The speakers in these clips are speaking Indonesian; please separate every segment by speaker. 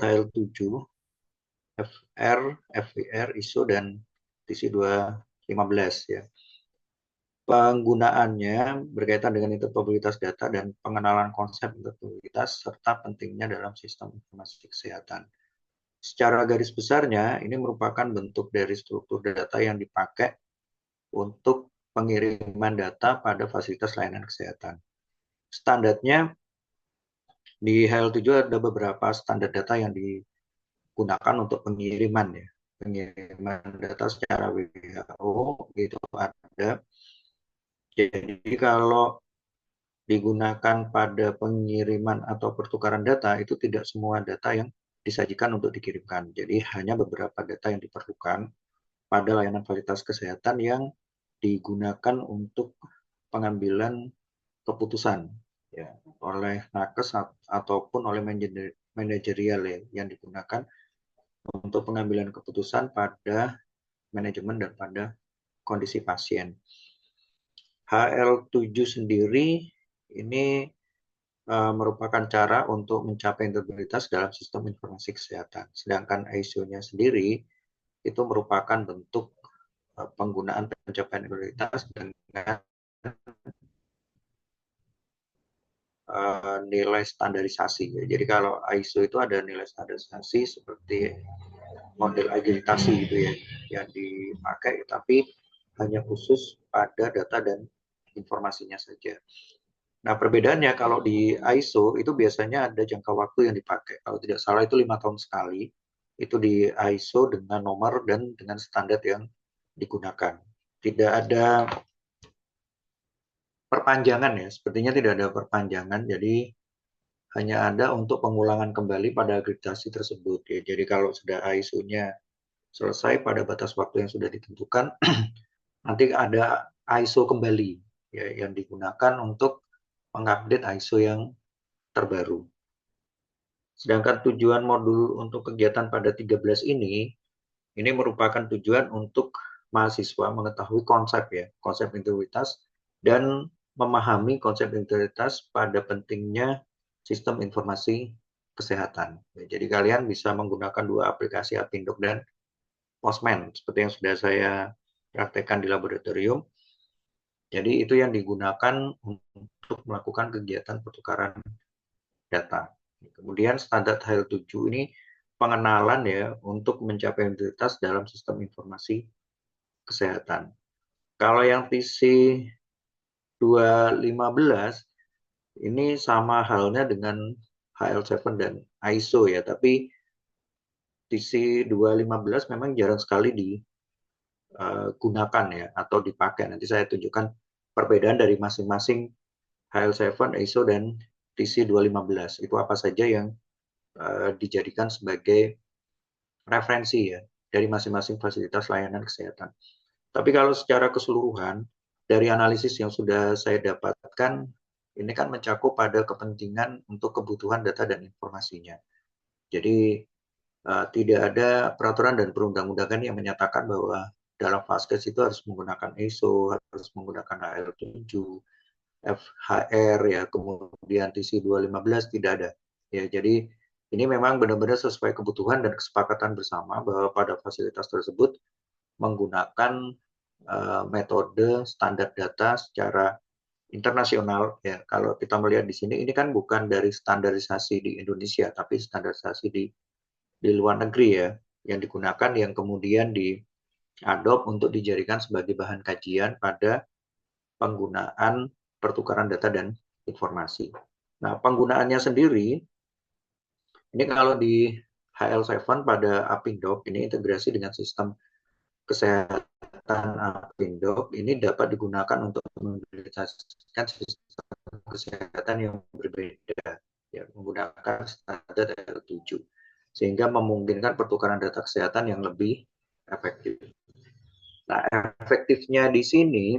Speaker 1: HL7, FR, FVR, ISO, dan TC215 ya. Penggunaannya berkaitan dengan interoperabilitas data dan pengenalan konsep interoperabilitas serta pentingnya dalam sistem informasi kesehatan. Secara garis besarnya, ini merupakan bentuk dari struktur data yang dipakai untuk pengiriman data pada fasilitas layanan kesehatan. Standarnya di HL7 ada beberapa standar data yang digunakan untuk pengiriman ya. Pengiriman data secara WHO itu ada. Jadi kalau digunakan pada pengiriman atau pertukaran data, itu tidak semua data yang disajikan untuk dikirimkan. Jadi hanya beberapa data yang diperlukan pada layanan fasilitas kesehatan yang digunakan untuk pengambilan keputusan ya, oleh nakes ataupun oleh manajerial ya, yang digunakan untuk pengambilan keputusan pada manajemen dan pada kondisi pasien. HL7 sendiri ini merupakan cara untuk mencapai integritas dalam sistem informasi kesehatan. Sedangkan ISO-nya sendiri itu merupakan bentuk penggunaan pencapaian integritas dengan nilai standarisasi. Jadi kalau ISO itu ada nilai standarisasi seperti model agilitasi gitu ya yang dipakai, tapi hanya khusus pada data dan informasinya saja. Nah, perbedaannya kalau di ISO itu biasanya ada jangka waktu yang dipakai. Kalau tidak salah itu 5 tahun sekali. Itu di ISO dengan nomor dan dengan standar yang digunakan. Tidak ada perpanjangan ya, sepertinya tidak ada perpanjangan. Jadi hanya ada untuk pengulangan kembali pada akreditasi tersebut. Ya. Jadi kalau sudah ISO-nya selesai pada batas waktu yang sudah ditentukan, nanti ada ISO kembali ya, yang digunakan untuk mengupdate ISO yang terbaru. Sedangkan tujuan modul untuk kegiatan pada 13 ini merupakan tujuan untuk mahasiswa mengetahui konsep ya, konsep integritas dan memahami konsep integritas pada pentingnya sistem informasi kesehatan. Jadi kalian bisa menggunakan dua aplikasi Apindog dan Postman seperti yang sudah saya praktekkan di laboratorium. Jadi itu yang digunakan untuk melakukan kegiatan pertukaran data. Kemudian standar HL7 ini pengenalan ya untuk mencapai integritas dalam sistem informasi kesehatan. Kalau yang TC 215 ini sama halnya dengan HL7 dan ISO ya, tapi TC 215 memang jarang sekali digunakan ya atau dipakai. Nanti saya tunjukkan perbedaan dari masing-masing HL7, ISO, dan TC 215. Itu apa saja yang dijadikan sebagai referensi ya dari masing-masing fasilitas layanan kesehatan. Tapi kalau secara keseluruhan dari analisis yang sudah saya dapatkan, ini kan mencakup pada kepentingan untuk kebutuhan data dan informasinya. Jadi tidak ada peraturan dan perundang-undangan yang menyatakan bahwa dalam Vaskes itu harus menggunakan ISO, harus menggunakan HL7, FHR ya, kemudian TC 215 tidak ada. Ya, jadi ini memang benar-benar sesuai kebutuhan dan kesepakatan bersama bahwa pada fasilitas tersebut menggunakan metode standar data secara internasional ya. Kalau kita melihat di sini ini kan bukan dari standarisasi di Indonesia tapi standarisasi di luar negeri ya yang digunakan yang kemudian diadop untuk dijadikan sebagai bahan kajian pada penggunaan pertukaran data dan informasi. Nah, penggunaannya sendiri ini kalau di HL7 pada Apindog ini integrasi dengan sistem kesehatan Apindog ini dapat digunakan untuk mengimplementasikan sistem kesehatan yang berbeda ya, menggunakan standar HL7 sehingga memungkinkan pertukaran data kesehatan yang lebih efektif. Nah, efektifnya di sini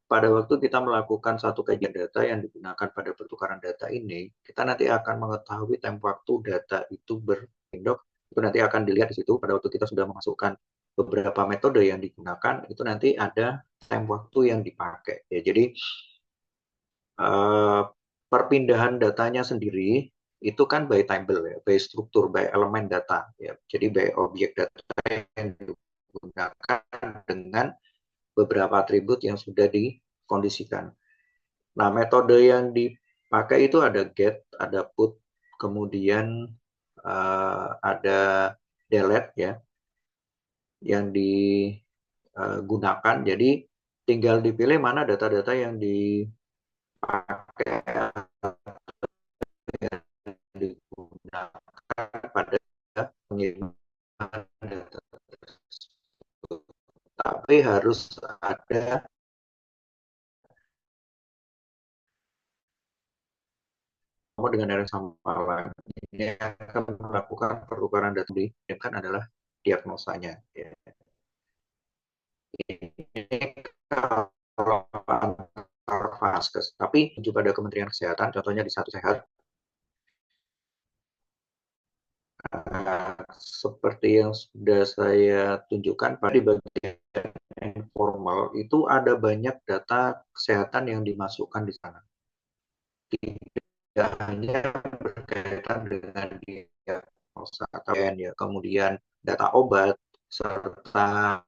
Speaker 1: pada waktu kita melakukan satu kajian data yang digunakan pada pertukaran data ini, kita nanti akan mengetahui tempo waktu data itu berpindah. Itu nanti akan dilihat di situ pada waktu kita sudah memasukkan beberapa metode yang digunakan, itu nanti ada tempo waktu yang dipakai. Ya, jadi perpindahan datanya sendiri itu kan by table ya, by struktur, by elemen data ya. Jadi by objek data yang digunakan dengan beberapa atribut yang sudah dikondisikan. Nah, metode yang dipakai itu ada get, ada put, kemudian ada delete ya, yang digunakan. Jadi tinggal dipilih mana data-data yang dipakai digunakan pada pengiriman data tersebut. Tapi harus ada dengan yang sama. Ini akan melakukan pertukaran data yang kan adalah diagnosanya. Ya. Ini kalau antar vaskes, tapi juga ada Kementerian Kesehatan, contohnya di Satu Sehat, seperti yang sudah saya tunjukkan pada bagian informal itu ada banyak data kesehatan yang dimasukkan di sana. Tidak hanya berkaitan dengan diagnosa atau ya, kemudian data obat serta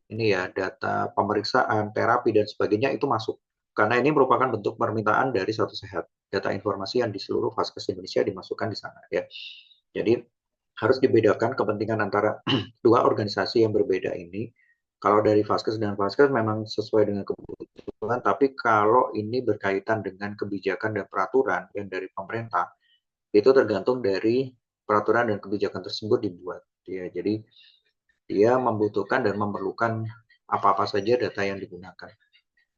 Speaker 1: ini ya data pemeriksaan, terapi dan sebagainya itu masuk. Karena ini merupakan bentuk permintaan dari Satu Sehat. Data informasi yang di seluruh vaskes Indonesia dimasukkan di sana ya. Jadi harus dibedakan kepentingan antara dua organisasi yang berbeda ini. Kalau dari vaskes dan vaskes memang sesuai dengan kebutuhan, tapi kalau ini berkaitan dengan kebijakan dan peraturan yang dari pemerintah, itu tergantung dari peraturan dan kebijakan tersebut dibuat. Ya, jadi dia membutuhkan dan memerlukan apa-apa saja data yang digunakan.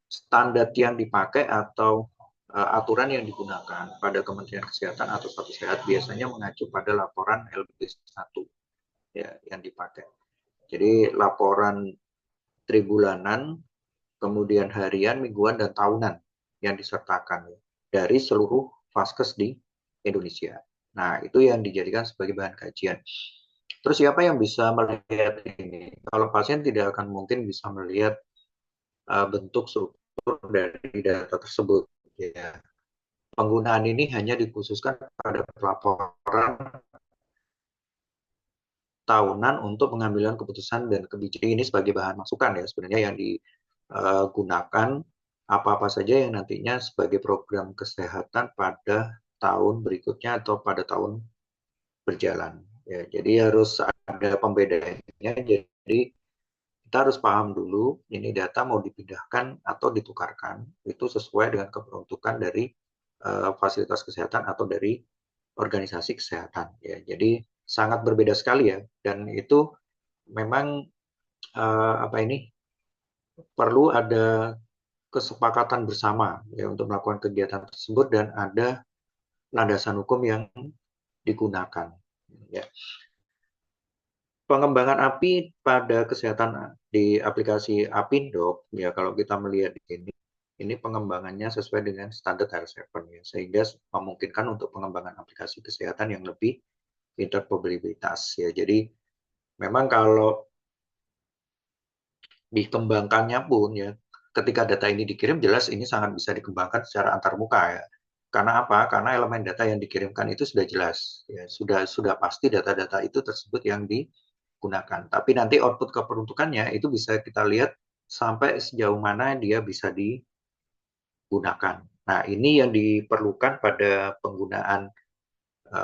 Speaker 1: Standar yang dipakai atau aturan yang digunakan pada Kementerian Kesehatan atau Satu Sehat biasanya mengacu pada laporan LB1 ya, yang dipakai. Jadi laporan tribulanan, kemudian harian, mingguan, dan tahunan yang disertakan ya, dari seluruh vaskes di Indonesia. Nah, itu yang dijadikan sebagai bahan kajian. Terus siapa yang bisa melihat ini? Kalau pasien tidak akan mungkin bisa melihat bentuk struktur dari data tersebut. Ya. Penggunaan ini hanya dikhususkan pada pelaporan tahunan untuk pengambilan keputusan dan kebijakan ini sebagai bahan masukan ya sebenarnya yang digunakan apa-apa saja yang nantinya sebagai program kesehatan pada tahun berikutnya atau pada tahun berjalan. Ya, jadi harus ada pembedaannya. Jadi kita harus paham dulu ini data mau dipindahkan atau ditukarkan itu sesuai dengan keperuntukan dari fasilitas kesehatan atau dari organisasi kesehatan. Ya, jadi sangat berbeda sekali ya. Dan itu memang apa ini perlu ada kesepakatan bersama ya untuk melakukan kegiatan tersebut dan ada landasan hukum yang digunakan. Ya. Pengembangan API pada kesehatan di aplikasi Apindop ya kalau kita melihat di sini ini pengembangannya sesuai dengan standar HL7 ya sehingga memungkinkan untuk pengembangan aplikasi kesehatan yang lebih interoperabilitas ya. Jadi memang kalau dikembangkannya pun ya ketika data ini dikirim jelas ini sangat bisa dikembangkan secara antarmuka ya. Karena apa? Karena elemen data yang dikirimkan itu sudah jelas ya, sudah pasti data-data itu tersebut yang digunakan. Tapi nanti output keperuntukannya itu bisa kita lihat sampai sejauh mana dia bisa digunakan. Nah, ini yang diperlukan pada penggunaan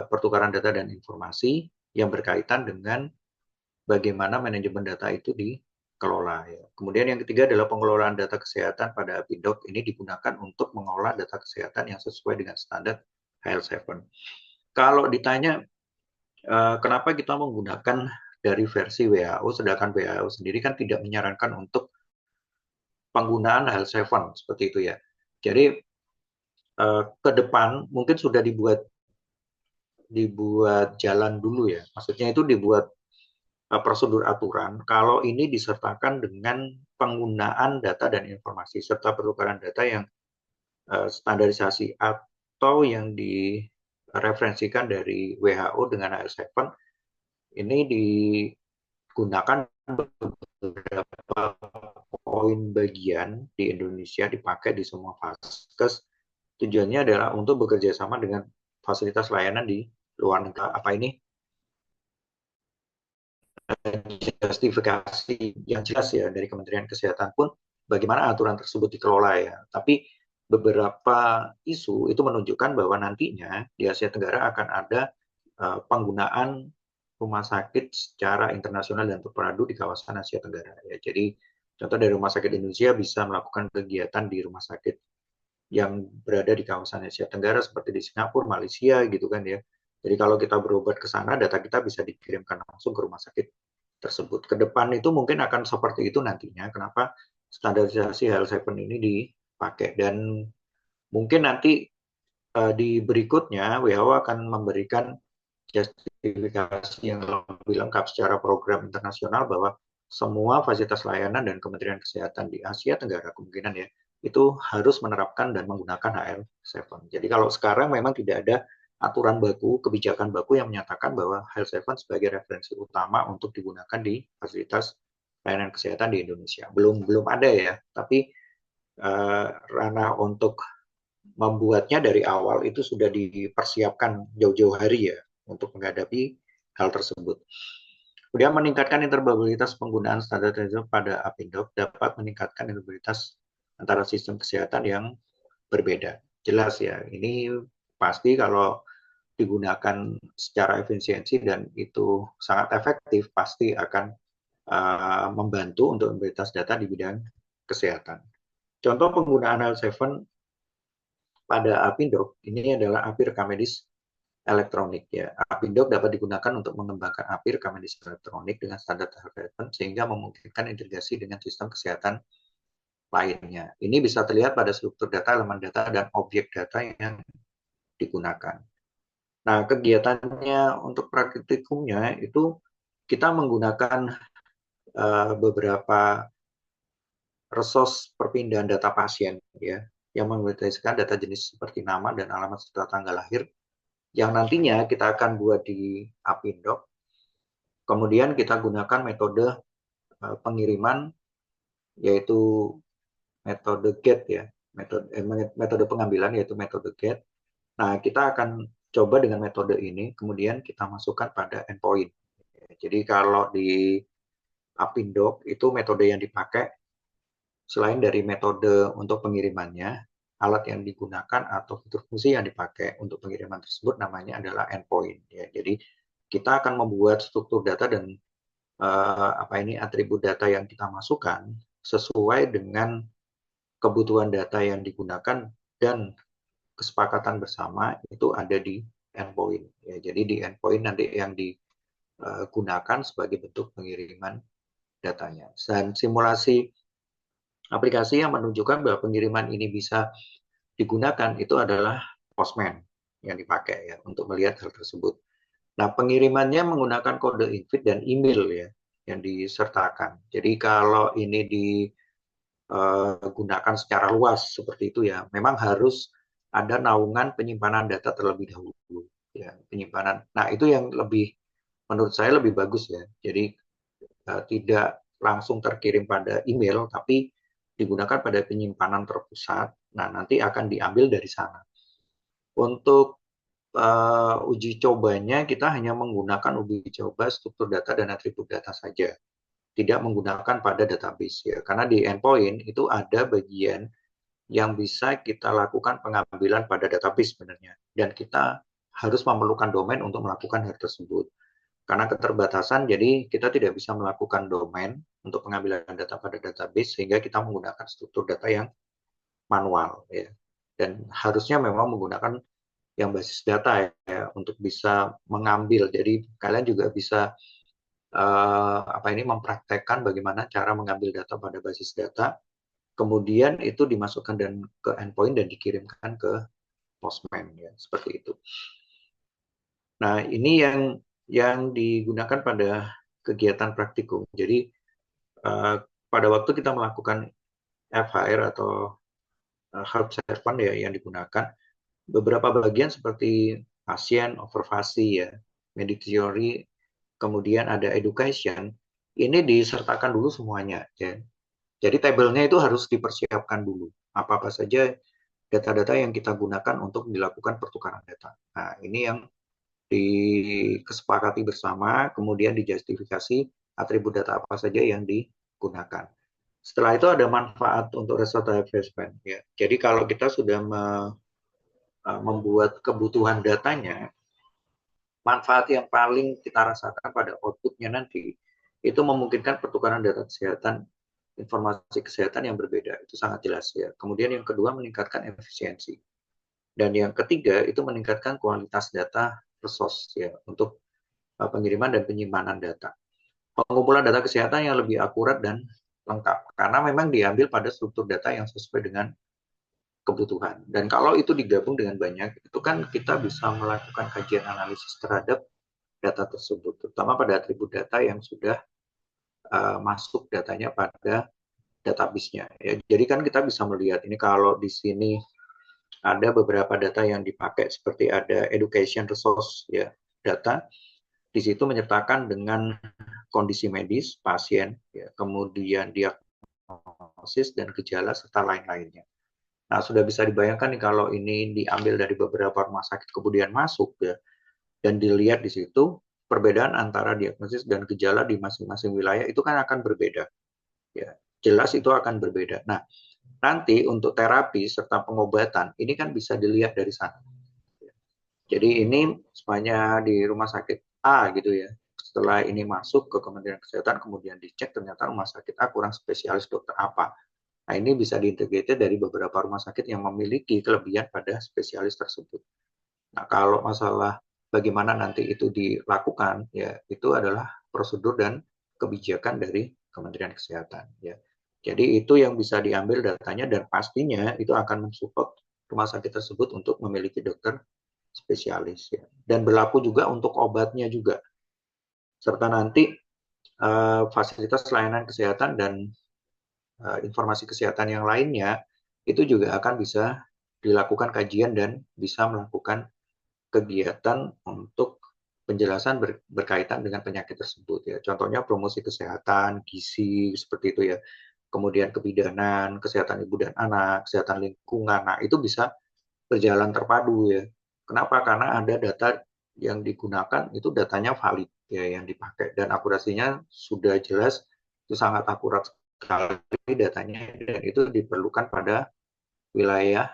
Speaker 1: pertukaran data dan informasi yang berkaitan dengan bagaimana manajemen data itu dikelola. Ya. Kemudian yang ketiga adalah pengelolaan data kesehatan pada Apindop ini digunakan untuk mengolah data kesehatan yang sesuai dengan standar HL7. Kalau ditanya kenapa kita menggunakan dari versi WHO, sedangkan WHO sendiri kan tidak menyarankan untuk penggunaan HL7 seperti itu ya. Jadi ke depan mungkin sudah dibuat jalan dulu ya. Maksudnya itu dibuat prosedur aturan kalau ini disertakan dengan penggunaan data dan informasi serta pertukaran data yang standarisasi atau yang direferensikan dari WHO dengan HL7 ini digunakan beberapa poin bagian di Indonesia dipakai di semua vaskes. Tujuannya adalah untuk bekerja sama dengan fasilitas layanan di luar negeri. Apa ini justifikasi yang jelas ya dari Kementerian Kesehatan pun bagaimana aturan tersebut dikelola ya. Tapi beberapa isu itu menunjukkan bahwa nantinya di Asia Tenggara akan ada penggunaan rumah sakit secara internasional dan terpadu di kawasan Asia Tenggara. Ya. Jadi contoh dari Rumah Sakit Indonesia bisa melakukan kegiatan di rumah sakit yang berada di kawasan Asia Tenggara seperti di Singapura, Malaysia gitu kan ya. Jadi kalau kita berobat ke sana, data kita bisa dikirimkan langsung ke rumah sakit tersebut. Ke depan itu mungkin akan seperti itu nantinya. Kenapa standarisasi HL7 ini dipakai dan mungkin nanti di berikutnya WHO akan memberikan justifikasi yang lebih lengkap secara program internasional bahwa semua fasilitas layanan dan Kementerian Kesehatan di Asia Tenggara kemungkinan ya itu harus menerapkan dan menggunakan HL7. Jadi kalau sekarang memang tidak ada aturan baku, kebijakan baku yang menyatakan bahwa HL7 sebagai referensi utama untuk digunakan di fasilitas layanan kesehatan di Indonesia. Belum ada ya, tapi ranah untuk membuatnya dari awal itu sudah dipersiapkan jauh-jauh hari ya untuk menghadapi hal tersebut. Kemudian meningkatkan interoperabilitas penggunaan standarisasi pada Apindog dapat meningkatkan interoperabilitas antara sistem kesehatan yang berbeda. Jelas ya, ini pasti kalau digunakan secara efisiensi dan itu sangat efektif, pasti akan membantu untuk mobilitas data di bidang kesehatan. Contoh penggunaan L7 pada Apindog ini adalah API rekam medis elektronik ya. Apindog dapat digunakan untuk mengembangkan API rekam medis elektronik dengan standar HL7 sehingga memungkinkan integrasi dengan sistem kesehatan lainnya. Ini bisa terlihat pada struktur data, elemen data, dan objek data yang digunakan. Nah, kegiatannya untuk praktikumnya itu kita menggunakan beberapa resource perpindahan data pasien ya, yang menggunakan data jenis seperti nama dan alamat serta tanggal lahir yang nantinya kita akan buat di Apindog. Kemudian kita gunakan metode pengiriman yaitu metode GET ya, metode pengambilan yaitu metode GET. Nah, kita akan coba dengan metode ini, kemudian kita masukkan pada endpoint. Jadi kalau di Apindog itu metode yang dipakai selain dari metode untuk pengirimannya, alat yang digunakan atau fitur fungsi yang dipakai untuk pengiriman tersebut namanya adalah endpoint. Ya. Jadi kita akan membuat struktur data dan atribut data yang kita masukkan sesuai dengan kebutuhan data yang digunakan dan kesepakatan bersama itu ada di endpoint. Ya, jadi di endpoint nanti yang digunakan sebagai bentuk pengiriman datanya. Dan simulasi aplikasi yang menunjukkan bahwa pengiriman ini bisa digunakan itu adalah Postman yang dipakai ya untuk melihat hal tersebut. Nah, pengirimannya menggunakan kode invite dan email ya yang disertakan. Jadi kalau ini digunakan secara luas seperti itu ya, memang harus ada naungan penyimpanan data terlebih dahulu ya, penyimpanan. Nah, itu yang lebih menurut saya lebih bagus ya. Jadi tidak langsung terkirim pada email tapi digunakan pada penyimpanan terpusat. Nah, nanti akan diambil dari sana. Untuk uji cobanya kita hanya menggunakan uji coba struktur data dan atribut data saja, tidak menggunakan pada database ya. Karena di endpoint itu ada bagian yang bisa kita lakukan pengambilan pada database sebenarnya, dan kita harus memerlukan domain untuk melakukan hal tersebut. Karena keterbatasan, jadi kita tidak bisa melakukan domain untuk pengambilan data pada database sehingga kita menggunakan struktur data yang manual ya. Dan harusnya memang menggunakan yang basis data ya untuk bisa mengambil. Jadi kalian juga bisa mempraktekkan bagaimana cara mengambil data pada basis data, kemudian itu dimasukkan dan ke endpoint dan dikirimkan ke Postman ya seperti itu. Nah ini yang digunakan pada kegiatan praktikum. Jadi pada waktu kita melakukan FHR atau HL7 ya yang digunakan, beberapa bagian seperti pasien, observasi ya, medical theory, kemudian ada education, ini disertakan dulu semuanya ya. Jadi tabelnya itu harus dipersiapkan dulu. Apa-apa saja data-data yang kita gunakan untuk dilakukan pertukaran data. Nah, ini yang disepakati bersama, kemudian dijustifikasi atribut data apa saja yang digunakan. Setelah itu ada manfaat untuk result assessment. Ya. Jadi kalau kita sudah membuat kebutuhan datanya, manfaat yang paling kita rasakan pada outputnya nanti itu memungkinkan pertukaran data kesehatan, informasi kesehatan yang berbeda. Itu sangat jelas ya. Kemudian yang kedua meningkatkan efisiensi. Dan yang ketiga itu meningkatkan kualitas data resource ya untuk pengiriman dan penyimpanan data. Pengumpulan data kesehatan yang lebih akurat dan lengkap karena memang diambil pada struktur data yang sesuai dengan kebutuhan. Dan kalau itu digabung dengan banyak, itu kan kita bisa melakukan kajian analisis terhadap data tersebut, terutama pada atribut data yang sudah masuk datanya pada database-nya. Ya. Jadi kan kita bisa melihat ini kalau di sini ada beberapa data yang dipakai seperti ada education resource ya data di situ menyertakan dengan kondisi medis pasien ya, kemudian diagnosis dan gejala serta lain-lainnya. Nah, sudah bisa dibayangkan nih kalau ini diambil dari beberapa rumah sakit kemudian masuk ya dan dilihat di situ perbedaan antara diagnosis dan gejala di masing-masing wilayah itu kan akan berbeda. Ya, jelas itu akan berbeda. Nah, nanti untuk terapi serta pengobatan ini kan bisa dilihat dari sana. Jadi ini semuanya di rumah sakit A gitu ya. Setelah ini masuk ke Kementerian Kesehatan, kemudian dicek ternyata rumah sakit A kurang spesialis dokter apa. Nah ini bisa diintegrasi dari beberapa rumah sakit yang memiliki kelebihan pada spesialis tersebut. Nah kalau masalah bagaimana nanti itu dilakukan, ya itu adalah prosedur dan kebijakan dari Kementerian Kesehatan. Ya. Jadi itu yang bisa diambil datanya dan pastinya itu akan mensupport rumah sakit tersebut untuk memiliki dokter spesialis ya. Dan berlaku juga untuk obatnya juga. Serta nanti fasilitas layanan kesehatan dan informasi kesehatan yang lainnya itu juga akan bisa dilakukan kajian dan bisa melakukan kegiatan untuk penjelasan berkaitan dengan penyakit tersebut ya. Contohnya promosi kesehatan, gizi seperti itu ya. Kemudian kebidanan, kesehatan ibu dan anak, kesehatan lingkungan. Nah, itu bisa berjalan terpadu ya. Kenapa? Karena ada data yang digunakan itu datanya valid ya yang dipakai dan akurasinya sudah jelas itu sangat akurat sekali datanya dan itu diperlukan pada wilayah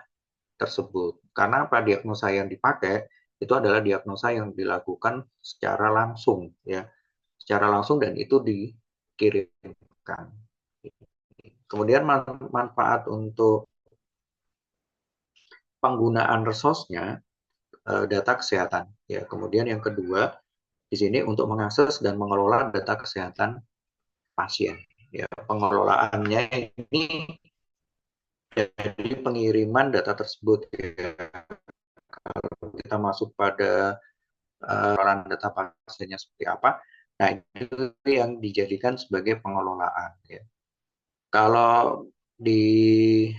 Speaker 1: tersebut. Karena apa diagnosa yang dipakai itu adalah diagnosa yang dilakukan secara langsung ya. Secara langsung dan itu dikirimkan. Kemudian manfaat untuk penggunaan resource-nya data kesehatan. Ya, kemudian yang kedua di sini untuk mengakses dan mengelola data kesehatan pasien. Ya, pengelolaannya ini dari pengiriman data tersebut. Ya. Kalau kita masuk pada pengelolaan data pasiennya seperti apa, nah itu yang dijadikan sebagai pengelolaan. Ya. Kalau dilihat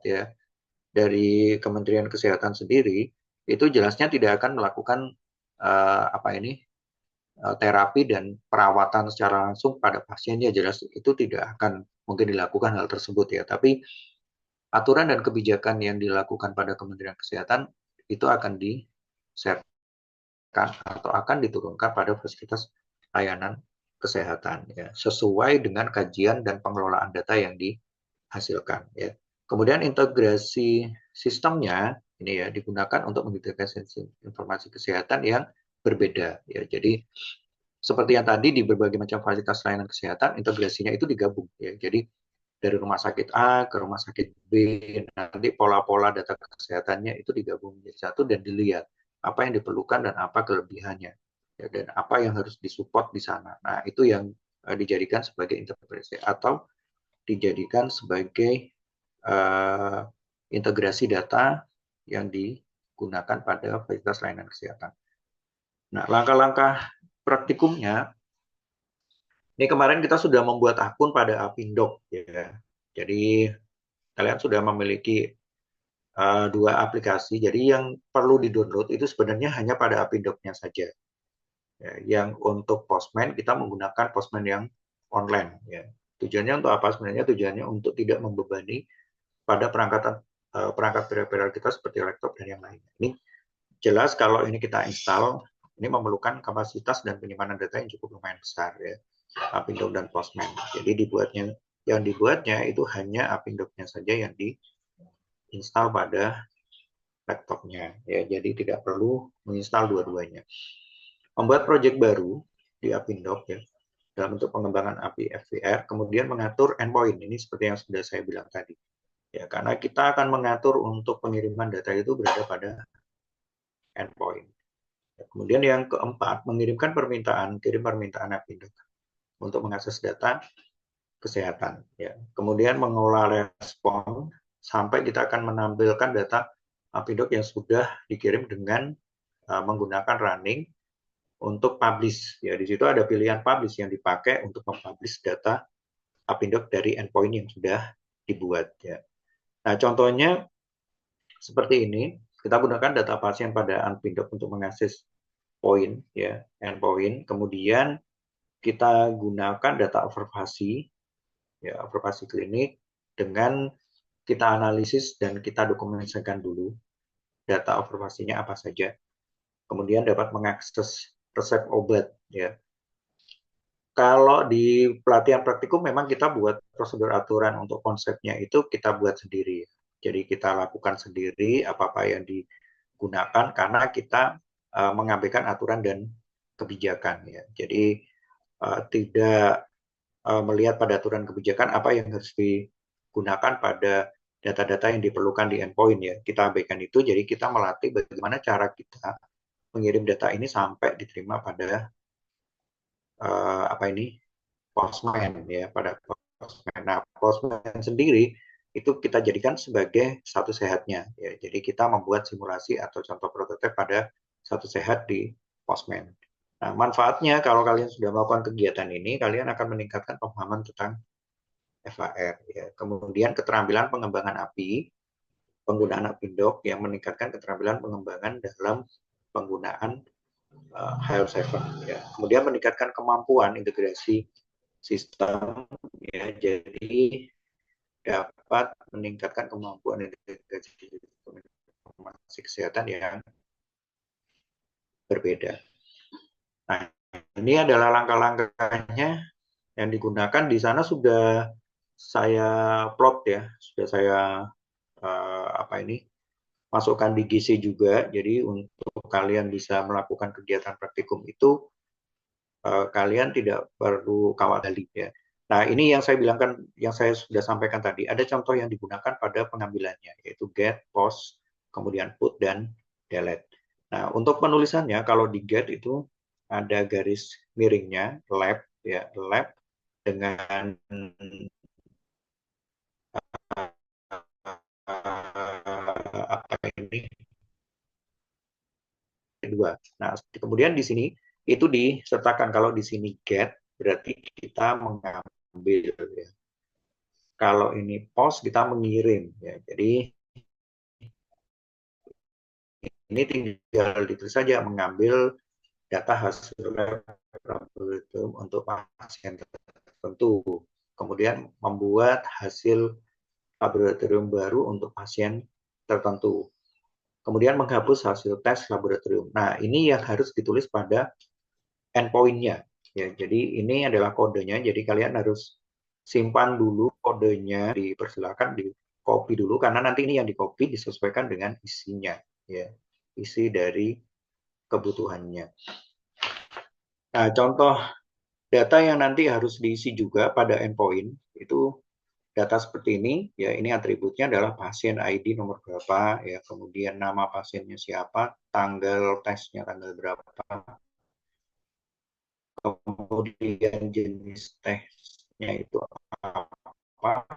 Speaker 1: ya dari Kementerian Kesehatan sendiri itu jelasnya tidak akan melakukan terapi dan perawatan secara langsung pada pasiennya jelas itu tidak akan mungkin dilakukan hal tersebut ya. Tapi aturan dan kebijakan yang dilakukan pada Kementerian Kesehatan itu akan di-share atau akan diturunkan pada fasilitas layanan kesehatan ya, sesuai dengan kajian dan pengelolaan data yang dihasilkan ya. Kemudian integrasi sistemnya ini ya digunakan untuk mengintegrasi informasi kesehatan yang berbeda ya. Jadi seperti yang tadi di berbagai macam fasilitas layanan kesehatan integrasinya itu digabung ya. Jadi dari rumah sakit A ke rumah sakit B nanti pola-pola data kesehatannya itu digabung menjadi satu dan dilihat apa yang diperlukan dan apa kelebihannya ya, dan apa yang harus disupport di sana. Nah itu yang dijadikan sebagai integrasi atau dijadikan sebagai integrasi data yang digunakan pada fasilitas layanan kesehatan. Nah, langkah-langkah praktikumnya, ini kemarin kita sudah membuat akun pada Apindo ya. Jadi kalian sudah memiliki dua aplikasi. Jadi yang perlu di-download itu sebenarnya hanya pada Apindo-nya saja. Ya, yang untuk Postman kita menggunakan Postman yang online. Ya. Tujuannya untuk apa? Sebenarnya tujuannya untuk tidak membebani pada perangkat perangkat peripheral kita seperti laptop dan yang lainnya. Ini jelas kalau ini kita install, ini memerlukan kapasitas dan penyimpanan data yang cukup lumayan besar ya, Apindo dan Postman. Jadi yang dibuatnya itu hanya Apindo-nya saja yang diinstal pada laptopnya ya. Jadi tidak perlu menginstal dua-duanya. Membuat proyek baru di Apindo ya dalam bentuk pengembangan API FVR, kemudian mengatur endpoint. Ini seperti yang sudah saya bilang tadi. Ya, karena kita akan mengatur untuk pengiriman data itu berada pada endpoint. Kemudian yang keempat, mengirimkan kirim permintaan Apindo untuk mengakses data kesehatan. Ya. Kemudian mengolah respon sampai kita akan menampilkan data Apindo yang sudah dikirim dengan menggunakan running untuk publish. Ya, di situ ada pilihan publish yang dipakai untuk mempublish data Apindo dari endpoint yang sudah dibuat. Ya. Nah, contohnya seperti ini. Kita gunakan data pasien pada Apindo untuk mengakses point, ya, endpoint. Kemudian kita gunakan data observasi, ya, observasi klinik dengan kita analisis dan kita dokumentasikan dulu data observasinya apa saja. Kemudian dapat mengakses resep obat, ya. Kalau di pelatihan praktikum memang kita buat prosedur aturan untuk konsepnya itu kita buat sendiri. Jadi kita lakukan sendiri apa-apa yang digunakan karena kita mengabaikan aturan dan kebijakan ya. Jadi tidak melihat pada aturan kebijakan apa yang harus digunakan pada data-data yang diperlukan di endpoint ya. Kita abaikan itu, jadi kita melatih bagaimana cara kita mengirim data ini sampai diterima pada Postman ya, pada Postman. Nah, Postman sendiri itu kita jadikan sebagai satu sehatnya ya. Jadi kita membuat simulasi atau contoh prototipe pada satu sehat di Postman. Nah, manfaatnya kalau kalian sudah melakukan kegiatan ini, kalian akan meningkatkan pemahaman tentang FAR ya. Kemudian keterampilan pengembangan API, penggunaan Apindo yang meningkatkan keterampilan pengembangan dalam penggunaan HL7 ya. Kemudian meningkatkan kemampuan integrasi sistem ya, jadi dapat meningkatkan kemampuan integrasi informasi kesehatan yang berbeda. Nah, ini adalah langkah-langkahnya yang digunakan. Di sana sudah saya plot ya, sudah saya masukkan di GC juga. Jadi untuk kalian bisa melakukan kegiatan praktikum itu kalian tidak perlu kawal balik ya. Nah, ini yang saya bilangkan, yang saya sudah sampaikan tadi. Ada contoh yang digunakan pada pengambilannya, yaitu get, post, kemudian put, dan delete. Nah, untuk penulisannya, kalau di get itu ada garis miringnya, lab, ya, lab dengan apa ini dua. Nah, kemudian di sini itu disertakan kalau di sini get berarti kita mengambil ya. Kalau ini post kita mengirim ya. Jadi ini tinggal ditulis saja mengambil data hasil laboratorium untuk pasien tertentu. Kemudian membuat hasil laboratorium baru untuk pasien tertentu. Kemudian menghapus hasil tes laboratorium. Nah, ini yang harus ditulis pada endpoint-nya. Ya, jadi ini adalah kodenya. Jadi kalian harus simpan dulu kodenya, dipersilakan di copy dulu karena nanti ini yang di copy disesuaikan dengan isinya, ya, isi dari kebutuhannya. Nah, contoh data yang nanti harus diisi juga pada endpoint itu data seperti ini, ya, ini atributnya adalah pasien ID nomor berapa, ya, kemudian nama pasiennya siapa, tanggal tesnya tanggal berapa, kemudian jenis tesnya itu apa,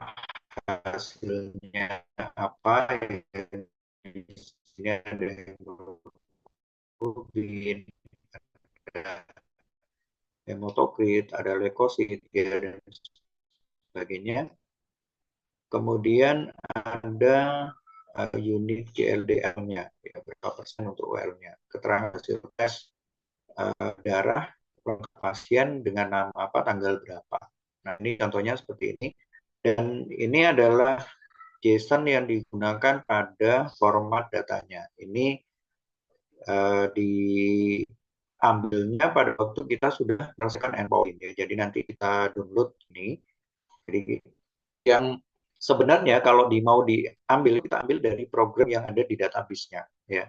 Speaker 1: hasilnya apa, ini ada hemoglobin, ada hematokrit, ada leukosit, ya, dan sebagainya. Kemudian ada unit GLDL-nya, ya, berapa persen untuk UL-nya, keterangan hasil tes darah pasien dengan nama apa, tanggal berapa. Nah, ini contohnya seperti ini. Dan ini adalah JSON yang digunakan pada format datanya. Ini diambilnya pada waktu kita sudah menyelesaikan endpoint ya. Jadi nanti kita download ini. Jadi yang sebenarnya kalau mau diambil, kita ambil dari program yang ada di database-nya ya.